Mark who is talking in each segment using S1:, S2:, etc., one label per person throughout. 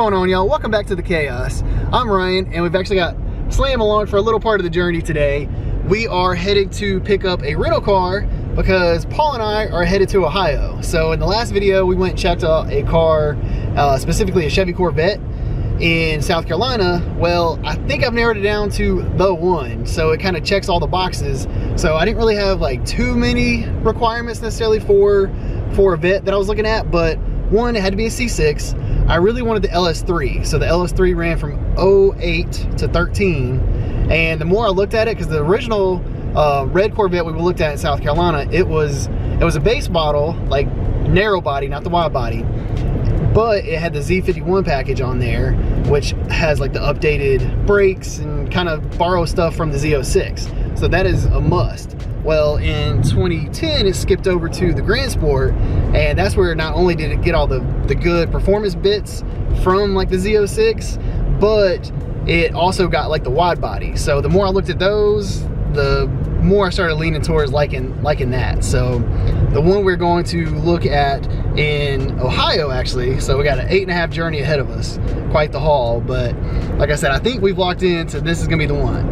S1: going on, y'all? Welcome back to the chaos. I'm Ryan, and we've actually got Slam along for a little part of the journey today. We are headed to pick up a rental car because Paul and I are headed to Ohio. So in the last video, we went and checked out a car, specifically a Chevy Corvette in South Carolina. Well, I think I've narrowed it down to the one, so it kind of checks all the boxes. So I didn't really have like too many requirements necessarily for a vet that I was looking at, but one, it had to be a C6. I really wanted the LS3. So the LS3 ran from 08 to 13. And the more I looked at it, because the original red Corvette we looked at in South Carolina, it was a base model, like narrow body, not the wide body. But it had the Z51 package on there, which has like the updated brakes and kind of borrow stuff from the Z06. So that is a must. Well, in 2010, it skipped over to the Grand Sport, and that's where not only did it get all the good performance bits from like the Z06, but it also got like the wide body. So the more I looked at those, the more I started leaning towards liking that. So the one we're going to look at in Ohio, actually, so we got an 8.5 journey ahead of us, quite the haul. But like I said, I think we've locked into this is gonna be the one.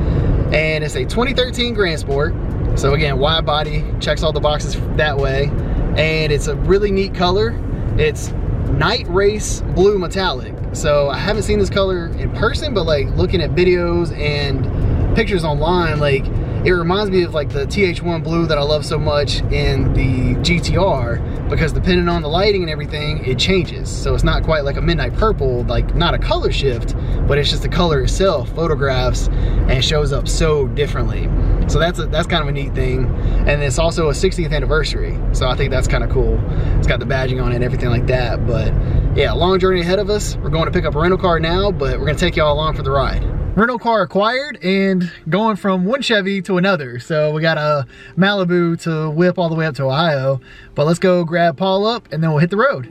S1: And it's a 2013 Grand Sport. So again, wide body, checks all the boxes that way. And it's a really neat color. It's night race blue metallic. So I haven't seen this color in person, but like looking at videos and pictures online, like it reminds me of like the TH1 blue that I love so much in the GTR, because depending on the lighting and everything, it changes. So it's not quite like a midnight purple, like not a color shift, but it's just the color itself photographs and shows up so differently. So that's kind of a neat thing. And it's also a 60th anniversary. So I think that's kind of cool. It's got the badging on it and everything like that. But yeah, long journey ahead of us. We're going to pick up a rental car now, but we're gonna take y'all along for the ride. Rental car acquired and going from one Chevy to another. So we got a Malibu to whip all the way up to Ohio, but let's go grab Paul up and then we'll hit the road.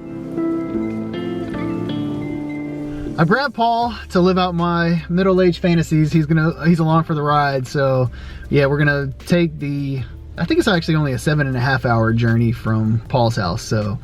S1: I grabbed Paul to live out my middle-aged fantasies. He's along for the ride. So yeah, we're gonna take I think it's actually only a 7.5 hour journey from Paul's house. So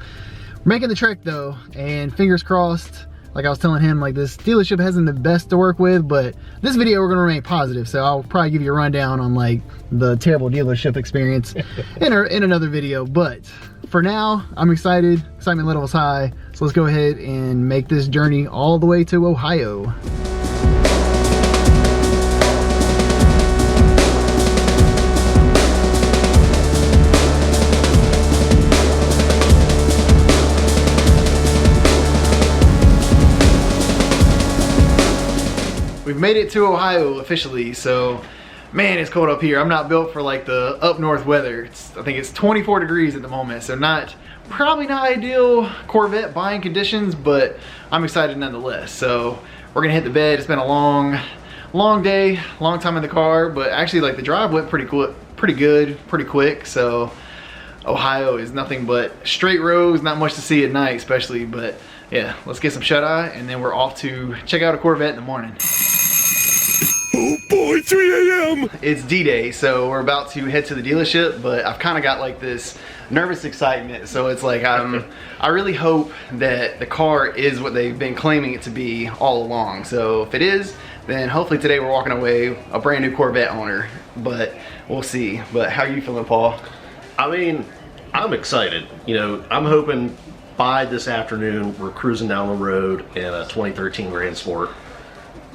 S1: we're making the trek though, and fingers crossed. Like I was telling him, like this dealership hasn't the best to work with, but this video we're gonna remain positive. So I'll probably give you a rundown on like the terrible dealership experience in another video. But for now, I'm excited. Excitement levels high. So let's go ahead and make this journey all the way to Ohio. We've made it to Ohio officially, so man, it's cold up here. I'm not built for like the up north weather. I think it's 24 degrees at the moment, so probably not ideal Corvette buying conditions, but I'm excited nonetheless. So we're gonna hit the bed. It's been a long day, long time in the car, but actually like the drive went pretty good, pretty quick. So Ohio is nothing but straight roads, not much to see at night especially, but yeah, let's get some shut-eye and then we're off to check out a Corvette in the morning.
S2: Oh boy, 3 a.m.
S1: It's D-Day, so we're about to head to the dealership, but I've kind of got like this nervous excitement. So it's like I really hope that the car is what they've been claiming it to be all along. So if it is, then hopefully today we're walking away a brand new Corvette owner, but we'll see. But how are you feeling, Paul?
S2: I mean, I'm excited. You know, I'm hoping by this afternoon we're cruising down the road in a 2013 Grand Sport.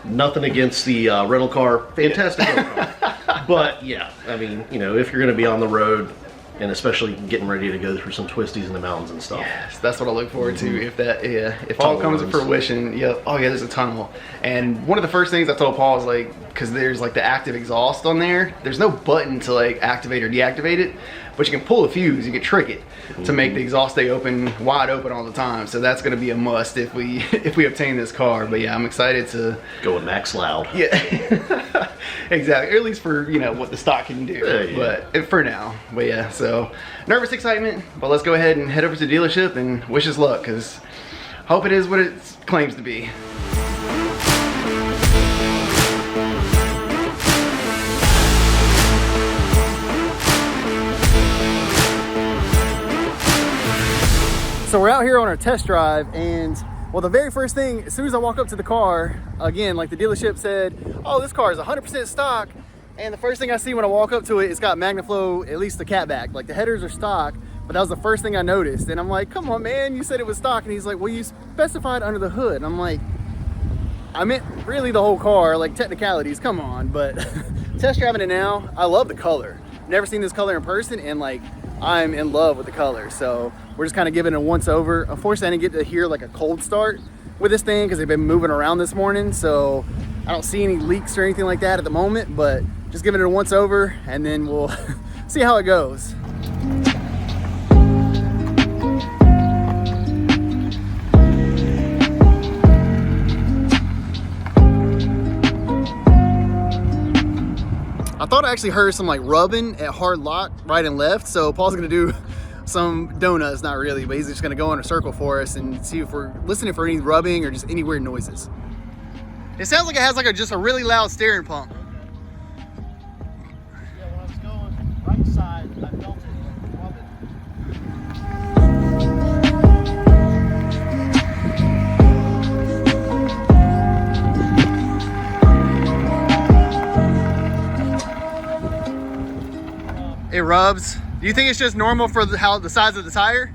S2: Nothing against the rental car, fantastic rental car. But yeah, I mean, you know, if you're gonna be on the road and especially getting ready to go through some twisties in the mountains and stuff.
S1: Yes, that's what I look forward to. If all comes to fruition, yeah, oh yeah, there's a tunnel. And one of the first things I told Paul is like, because there's like the active exhaust on there, there's no button to like activate or deactivate it, but you can pull a fuse, you can trick it to make the exhaust stay wide open all the time. So that's gonna be a must if we obtain this car. But yeah, I'm excited to
S2: go with max loud.
S1: Yeah, exactly. Or at least for, you know, what the stock can do. Yeah. But for now. But yeah, so nervous excitement. But let's go ahead and head over to the dealership and wish us luck, because hope it is what it claims to be. So we're out here on our test drive, and Well, the very first thing, as soon as I walk up to the car, again, like the dealership said, oh, this car is 100% stock. And the first thing I see when I walk up to it, it's got MagnaFlow, at least the catback. Like the headers are stock, but that was the first thing I noticed. And I'm like, come on, man, you said it was stock. And he's like, well, you specified under the hood. And I'm like, I meant really the whole car, like technicalities, come on. But test driving it now, I love the color. Never seen this color in person, and like, I'm in love with the color. So we're just kind of giving it a once over. Unfortunately, I didn't get to hear like a cold start with this thing because they've been moving around this morning. So I don't see any leaks or anything like that at the moment, but just giving it a once over and then we'll see how it goes. I thought I actually heard some like rubbing at hard lock right and left, so Paul's gonna do some donuts, not really, but he's just gonna go in a circle for us and see if we're listening for any rubbing or just any weird noises. It sounds like it has like just a really loud steering pump.
S2: Yeah, when I was going right side, I felt it rubbing.
S1: It rubs. Do you think it's just normal for how the size of the tire?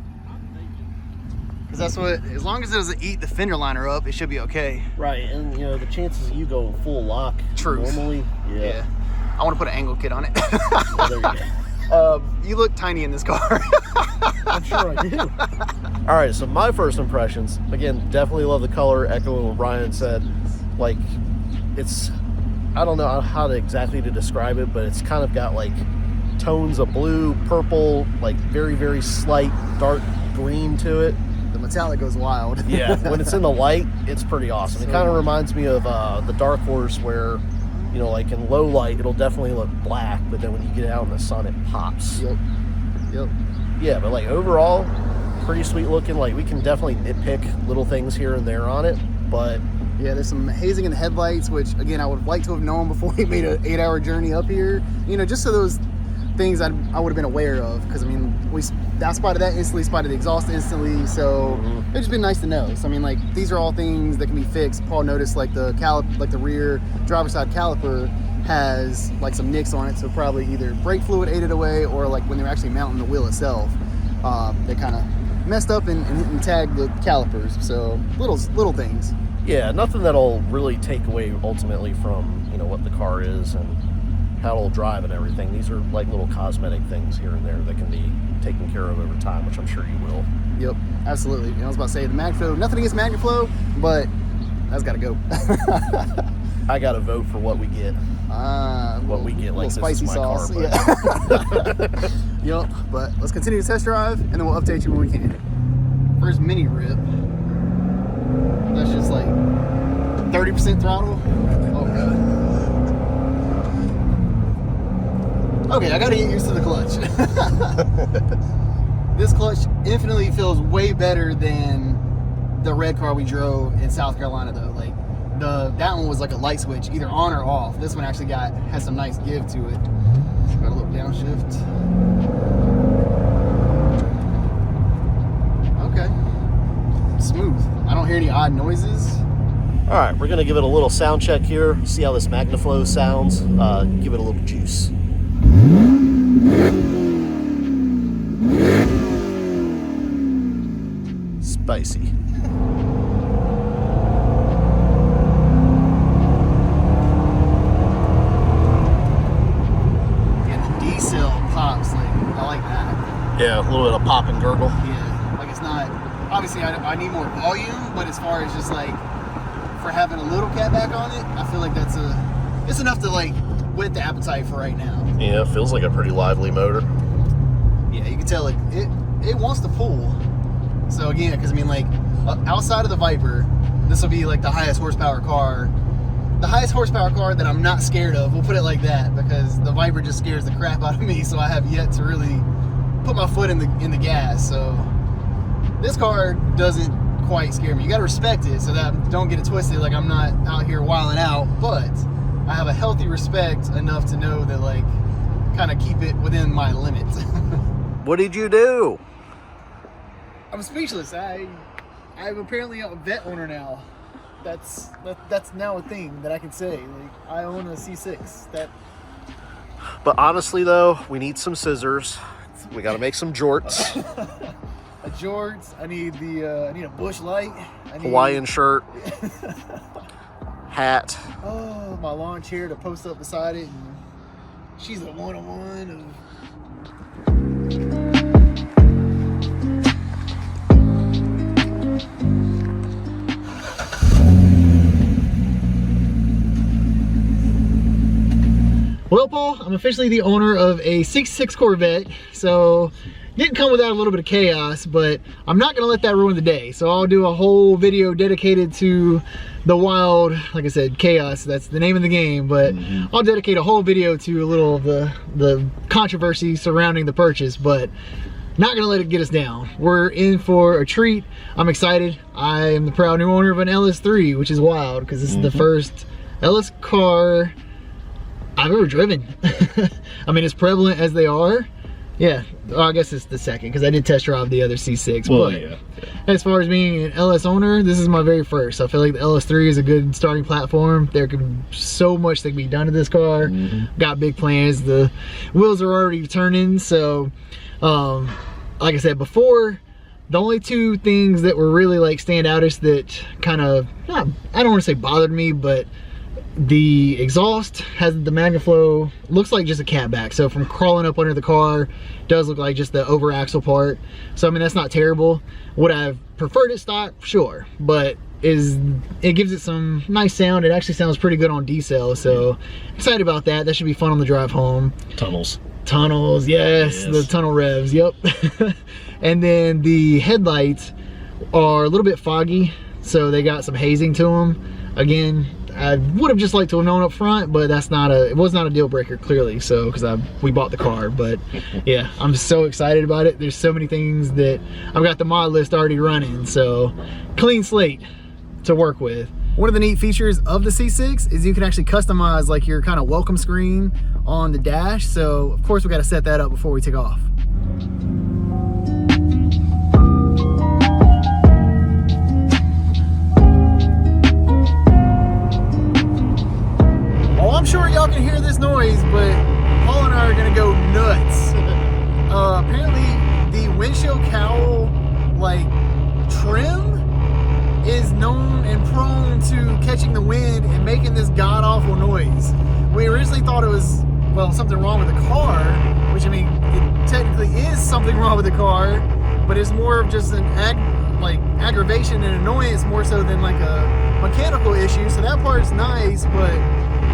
S1: Because that's what, as long as it doesn't eat the fender liner up, it should be okay.
S2: Right, and you know, the chances of you going full lock normally,
S1: yeah. I want to put an angle kit on it.
S2: Oh, there you go.
S1: You look tiny in this car.
S2: I'm sure I do. All right, so my first impressions, again, definitely love the color, echoing what Brian said. Like, it's, I don't know how to exactly to describe it, but it's kind of got like tones of blue, purple, like very, very slight dark green to it.
S1: The metallic goes wild.
S2: Yeah, when it's in the light, it's pretty awesome. It kind of reminds me of the Dark Horse where, you know, like in low light, it'll definitely look black, but then when you get out in the sun, it pops.
S1: Yep.
S2: Yeah, but like overall, pretty sweet looking. Like we can definitely nitpick little things here and there on it, but
S1: yeah, there's some hazing in the headlights, which again, I would like to have known before we made an 8-hour journey up here. You know, just so those things I would have been aware of, because I mean, I spotted that instantly, spotted the exhaust instantly, so it's just been nice to know. So I mean, like, these are all things that can be fixed. Paul noticed like the the rear driver's side caliper has like some nicks on it, so probably either brake fluid ate it away, or like when they're actually mounting the wheel itself, they kind of messed up and tagged the calipers. So little things.
S2: Yeah, nothing that'll really take away ultimately from, you know, what the car is and how it'll drive and everything. These are like little cosmetic things here and there that can be taken care of over time, which I'm sure you will.
S1: Yep, absolutely. And I was about to say the MagnaFlow, nothing against MagnaFlow, but that's got to go.
S2: I got to vote for what we get. What we get, like, this
S1: spicy
S2: is my
S1: sauce.
S2: car.
S1: Yeah. Yep, but let's continue to test drive and then we'll update you when we can. First mini rip. That's just like 30% throttle. Oh god. Okay, I gotta get used to the clutch. This clutch infinitely feels way better than the red car we drove in South Carolina though. Like that one was like a light switch, either on or off. This one actually has some nice give to it. Got a little downshift. Okay. Smooth. I don't hear any odd noises.
S2: All right, we're gonna give it a little sound check here, see how this MagnaFlow sounds, give it a little juice. Spicy.
S1: And the D-cell pops, like, I like that.
S2: Yeah, a little bit of pop and gurgle.
S1: Yeah, like it's not, obviously I need more volume, but as far as just like, for having a little catback on it, I feel like it's enough to like whet the appetite for right now.
S2: Yeah, it feels like a pretty lively motor.
S1: Yeah, you can tell like it wants to pull. So again, because I mean like outside of the Viper, this will be like the highest horsepower car. The highest horsepower car that I'm not scared of, we'll put it like that, because the Viper just scares the crap out of me, so I have yet to really put my foot in the gas. So this car doesn't quite scare me. You gotta respect it, so that don't get it twisted, like I'm not out here wilding out, but I have a healthy respect enough to know that like kind of keep it within my limits.
S2: What did you do?
S1: I'm speechless. I I'm apparently a vet owner now. That's now a thing that I can say. Like, I own a C6.
S2: But honestly, though, we need some scissors. We got to make some jorts.
S1: A jorts. I need a bush light.
S2: Hawaiian shirt. Hat.
S1: Oh, my lawn chair to post up beside it. And she's a one-on-one of. Well, Paul, I'm officially the owner of a 66 Corvette, so didn't come without a little bit of chaos, but I'm not gonna let that ruin the day. So I'll do a whole video dedicated to the wild, like I said, chaos. That's the name of the game, but I'll dedicate a whole video to a little of the controversy surrounding the purchase, but not gonna let it get us down. We're in for a treat. I'm excited. I am the proud new owner of an LS3, which is wild because this is the first LS car I've ever driven. I mean, as prevalent as they are, yeah, well, I guess it's the second because I did test drive the other C6.
S2: Well,
S1: but
S2: yeah.
S1: As far as being an LS owner, this is my very first. I feel like the LS3 is a good starting platform. There can be so much that can be done to this car. Got big plans. The wheels are already turning. So, like I said before, the only two things that were really like standoutish that kind of, I don't want to say bothered me, but the exhaust has the MagnaFlow, looks like just a catback. So from crawling up under the car, does look like just the over axle part. So I mean, that's not terrible. Would I have preferred it stock? Sure, but it gives it some nice sound. It actually sounds pretty good on D-cell. So excited about that. That should be fun on the drive home. Tunnels, yes. The tunnel revs, yep. And then the headlights are a little bit foggy, so they got some hazing to them. Again, I would have just liked to have known up front, but it was not a deal breaker, clearly, so because we bought the car. But yeah, I'm so excited about it. There's so many things that I've got the mod list already running, so clean slate to work with. One of the neat features of the C6 is you can actually customize like your kind of welcome screen on the dash. So of course we got to set that up before we take off. I'm sure y'all can hear this noise, but Paul and I are gonna go nuts. Apparently the windshield cowl like trim is known and prone to catching the wind and making this god-awful noise. We originally thought it was, well, something wrong with the car, which I mean, it technically is something wrong with the car, but it's more of just an aggravation and annoyance more so than like a mechanical issue. So that part's nice, but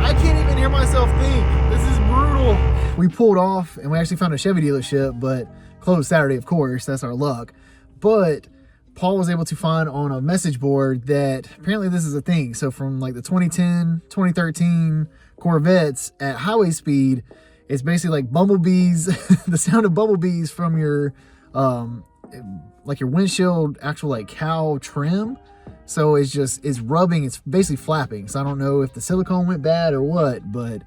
S1: I can't even hear myself think. This is brutal. We pulled off and we actually found a Chevy dealership, but closed Saturday, of course. That's our luck. But Paul was able to find on a message board that apparently this is a thing. So from like the 2010, 2013 Corvettes at highway speed, it's basically like bumblebees, the sound of bumblebees from your, like your windshield actual like cowl trim. So it's rubbing, it's basically flapping. So I don't know if the silicone went bad or what, but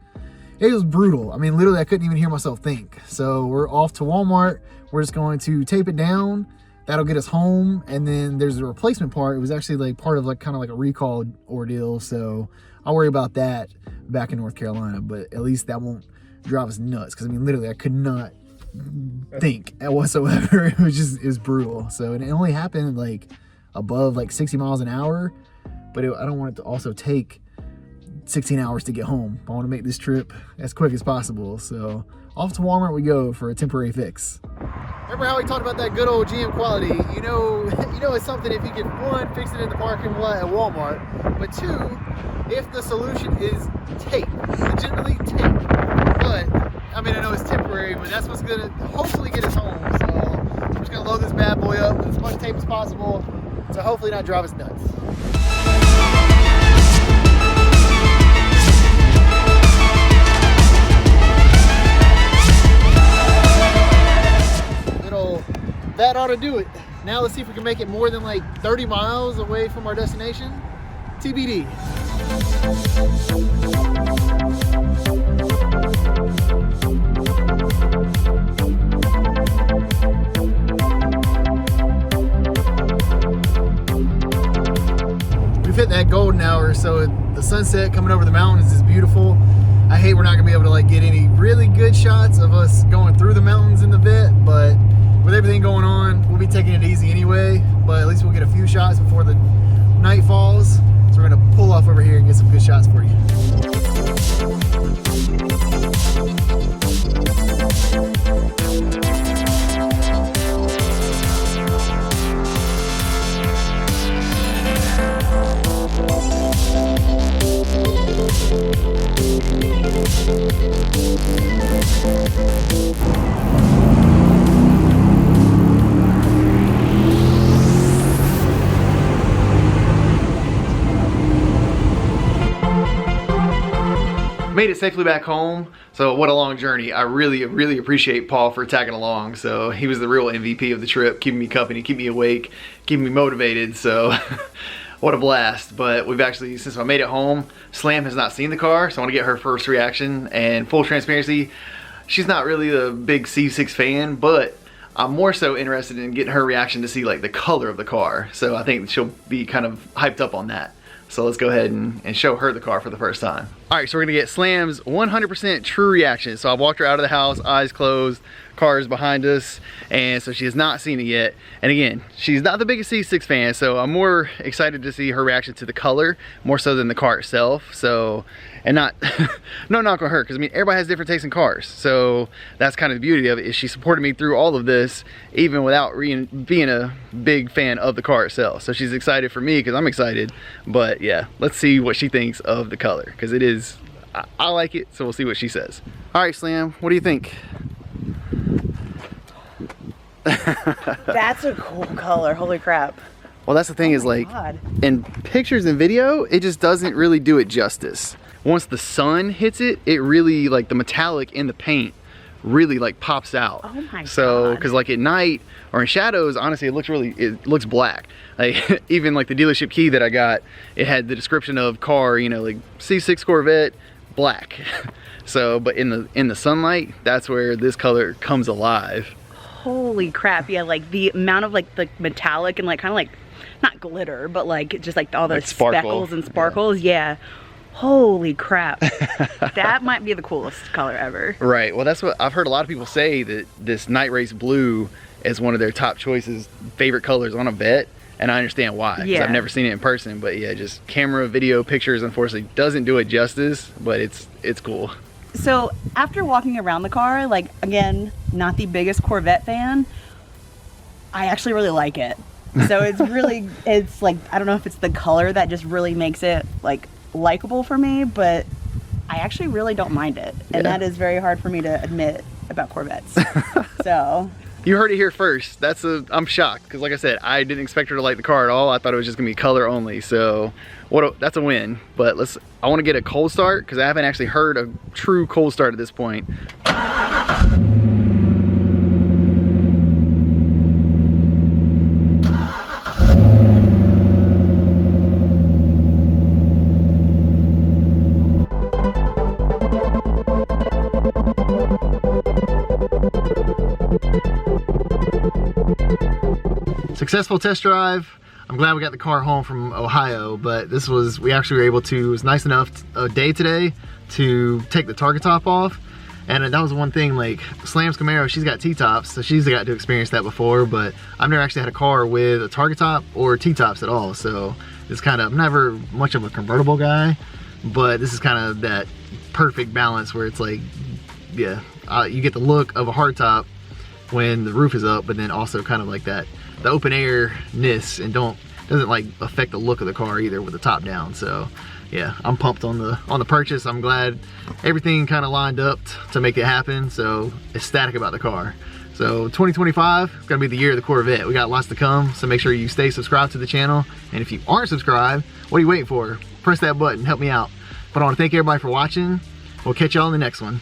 S1: it was brutal. I mean, literally I couldn't even hear myself think. So we're off to Walmart. We're just going to tape it down. That'll get us home. And then there's a replacement part. It was actually like part of like kind of like a recall ordeal. So I'll worry about that back in North Carolina, but at least that won't drive us nuts. Cause I mean, literally I could not think whatsoever. It was brutal. So and it only happened like above like 60 miles an hour, but I don't want it to also take 16 hours to get home. I want to make this trip as quick as possible. So off to Walmart we go for a temporary fix. Remember how we talked about that good old GM quality? You know it's something if you can, one, fix it in the parking lot at Walmart, but two, if the solution is tape, legitimately tape. But I mean, I know it's temporary, but that's what's gonna hopefully get us home. So I'm just gonna load this bad boy up with as much tape as possible to hopefully not drive us nuts. That ought to do it. Now let's see if we can make it more than like 30 miles away from our destination. TBD. hate we're not gonna be able to like get any really good shots of us going through the mountains in the vet, but with everything going on, we'll be taking it easy anyway, but at least we'll get a few shots before the night falls. So we're gonna pull off over here and get some good shots for you. Made it safely back home, so what a long journey. I really appreciate Paul for tagging along. So he was the real MVP of the trip, keeping me company, keeping me awake, keeping me motivated, so what a blast. But we've actually, since I made it home, Slam has not seen the car, so I want to get her first reaction. And full transparency, she's not really a big C6 fan, but I'm more so interested in getting her reaction to see like the color of the car. So I think she'll be kind of hyped up on that. So let's go ahead and show her the car for the first time. All right, so we're gonna get Slam's 100% true reaction. So I've walked her out of the house, eyes closed, cars behind us, and so she has not seen it yet. And again, she's not the biggest C6 fan, so I'm more excited to see her reaction to the color, more so than the car itself. So, and not, no knock on her, because I mean, everybody has different tastes in cars. So that's kind of the beauty of it, is she supported me through all of this, even without being a big fan of the car itself. So she's excited for me, because I'm excited. But yeah, let's see what she thinks of the color, because it is, I like it, so we'll see what she says. All right, Slam, what do you think?
S3: That's a cool color, holy crap.
S1: Well, that's the thing, is like, in pictures and video, it just doesn't really do it justice. Once the sun hits it, it really, like the metallic in the paint really like pops out.
S3: Oh my God.
S1: So, because like at night or in shadows, honestly, it looks black. Like even like the dealership key that I got, it had the description of car, you know, like C6 Corvette, black. So, but in the sunlight, that's where this color comes alive.
S3: Holy crap, yeah, like the amount of like the metallic and like kind of like, not glitter, but like just like all those
S1: like
S3: speckles and sparkles, yeah. Holy crap. That might be the coolest color ever.
S1: Right, well that's what I've heard a lot of people say, that this night race blue is one of their top choices, favorite colors on a vet. And I understand why, because I've never seen it in person, but yeah, just camera, video, pictures, unfortunately doesn't do it justice, but it's cool.
S3: So after walking around the car, like again, not the biggest Corvette fan, I actually really like it. So it's really, it's like, I don't know if it's the color that just really makes it like likable for me, but I actually really don't mind it. And that is very hard for me to admit about Corvettes. So.
S1: You heard it here first. I'm shocked, because like I said, I didn't expect her to like the car at all. I thought it was just gonna be color only. So that's a win. But I want to get a cold start, because I haven't actually heard a true cold start at this point. Successful test drive. I'm glad we got the car home from Ohio, but we actually were able to, it was nice enough a day today to take the target top off. And that was one thing, like Slam's Camaro, she's got T-tops, so she's got to experience that before, but I've never actually had a car with a target top or T-tops at all. So it's kind of, I'm never much of a convertible guy, but this is kind of that perfect balance where it's like, yeah, you get the look of a hardtop when the roof is up, but then also kind of like that, the open air-ness, and doesn't like affect the look of the car either with the top down. So yeah, I'm pumped on the purchase. I'm glad everything kind of lined up to make it happen. So ecstatic about the car. So 2025 is gonna be the year of the Corvette. We got lots to come, so make sure you stay subscribed to the channel. And if you aren't subscribed, what are you waiting for? Press that button, help me out. But I wanna thank everybody for watching. We'll catch y'all in the next one.